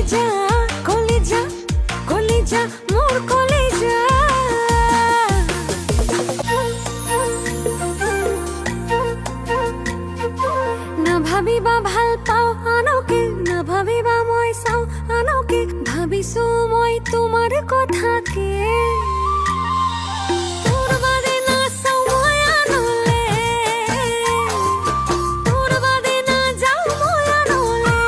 কলিজা কলিজা কলিজা মোর কলিজা না ভাবিবা ভাল পাও আনকে না ভাবিবা মই চাও আনকে ভাবিছো মই তোমাৰ কথাকে তোৰ বাদে না চাও মই আনলে তোৰ বাদে না যাও মই আনলে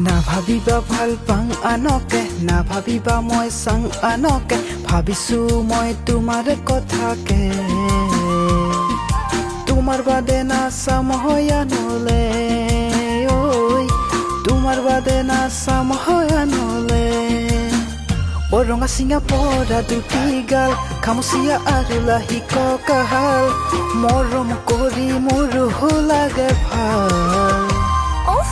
না ভাবিবা ভাল পাং আনকে না ভাবিবা মই চাং আনকে ভাবিছো মই তোমাৰ কথাকে তোমার বাদে না চাম হয় আনলে ঐ তোমার বাদে না চাম হয় আনলে ও ৰঙা চিঙা পৰা দুটি গাল খামুচিয়া আৰু লাহি ককাহাল মৰম কৰি মোৰ লাগে ভাল উফ